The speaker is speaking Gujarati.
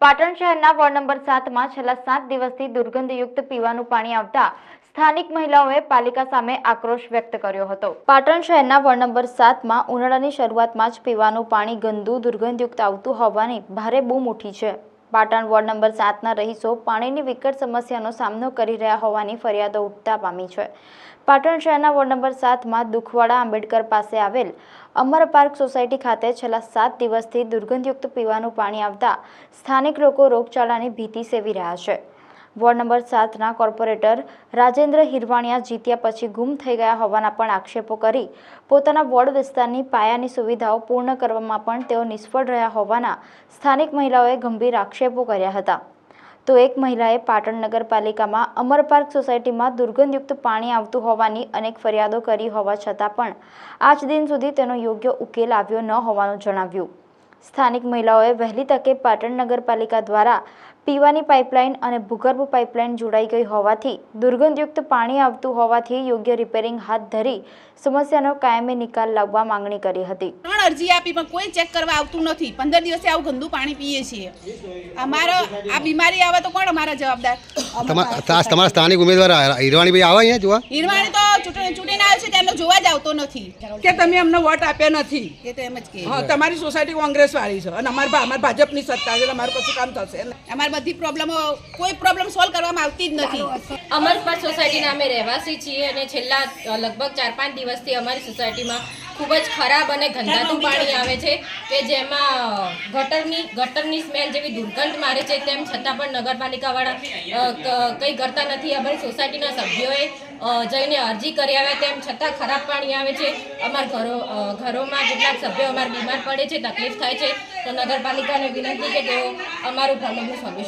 પાટણ શહેરના વોર્ડ નંબર 7માં છેલ્લા 7 દિવસથી દુર્ગંધયુક્ત પીવાનું પાણી આવતા સ્થાનિક મહિલાઓએ પાલિકા સામે આક્રોશ વ્યક્ત કર્યો હતો। પાટણ શહેરના વોર્ડ નંબર 7માં ઉનાળાની શરૂઆતમાં જ પીવાનું પાણી ગંદુ દુર્ગંધયુક્ત આવતું હોવાની ભારે બૂમ ઉઠી છે। પાટણ વોર્ડ નંબર 7ના રહીશો પાણીની વિકટ સમસ્યાનો સામનો કરી રહ્યા હોવાની ફરિયાદો ઉઠતા પામી છે। પાટણ શહેરના વોર્ડ નંબર 7માં દુખવાડા આંબેડકર પાસે આવેલ અમર પાર્ક સોસાયટી ખાતે છેલ્લા 7 દિવસથી દુર્ગંધયુક્ત પીવાનું પાણી આવતા સ્થાનિક લોકો રોગચાળાની ભીતિ સેવી રહ્યા છે। Ward number 7ના corporator Rajendra Hirvaniya જીત્યા પછી ગુમ થઈ ગયા હોવાના પણ આક્ષેપો કરી પોતાના વોર્ડ વિસ્તારની પાયાની સુવિધાઓ પૂર્ણ કરવામાં પણ તેઓ નિષ્ફળ રહ્યા હોવાના સ્થાનિક મહિલાઓએ ગંભીર આક્ષેપો કર્યા હતા। તો એક મહિલાએ પાટણ નગરપાલિકામાં અમર પાર્ક સોસાયટીમાં દુર્ગંધયુક્ત પાણી આવતું હોવાની અનેક ફરિયાદો કરી હોવા છતાં પણ આજ દિન સુધી તેનો યોગ્ય ઉકેલ આવ્યો ન હોવાનું જણાવ્યું। સ્થાનિક મહિલાઓએ વહેલી તકે પાટણ નગરપાલિકા દ્વારા પીવાની પાઇપલાઇન અને ભૂગર્ભ પાઇપલાઇન જોડાઈ ગઈ હોવાથી દુર્ગંધયુક્ત પાણી આવતું હોવાથી યોગ્ય રિપેરિંગ હાથ ધરી સમસ્યાનો કાયમી નિકાલ લાવવા માંગણી કરી હતી। ત્રણ અરજી આપી પણ કોઈ ચેક કરવા આવતું નથી। 15 દિવસે આવું ગંદુ પાણી પીએ છીએ। અમારો આ બીમારી આવે તો કોણ અમારા જવાબદાર? તમારા સ્થાનિક ઉમેદવાર હિરવાણીભાઈ આવે અહીંયા જોવા? હિરવાણી તો ચૂંટીને આવ્યો છે તેનો જોવા જ આવતો નથી કે તમે અમને વોટ આપ્યા નથી। એ તો એમ જ કે હા, તમારી સોસાયટી કોંગ્રેસ વાળી છે અને અમારી ભાજપની સત્તા છે, અમારું કશું કામ થશે નહીં। અમારી બધી પ્રોબ્લેમો કોઈ પ્રોબ્લેમ સોલ્વ કરવામાં આવતી જ નથી। અમર પાર્ક સોસાયટીના અમે રહેવાસી છીએ અને છેલ્લા લગભગ 4-5 દિવસથી અમારી સોસાયટીમાં ખૂબ જ ખરાબ અને ગંદાતું પાણી આવે છે કે જેમાં ગટરની સ્મેલ જેવી દુર્ગંધ મારે છે। તેમ છતાં પણ નગરપાલિકાવાળા કંઈ કરતા નથી। અમારી સોસાયટીના સભ્યોએ જઈને અરજી કરી આવે તેમ છતાં ખરાબ પાણી આવે છે। અમારા ઘરોમાં કેટલાક સભ્યો અમારે બીમાર પડે છે, તકલીફ થાય છે, તો નગરપાલિકાને વિનંતી કે તેઓ અમારું પ્રોબ્લેમનું સોલ્યુશન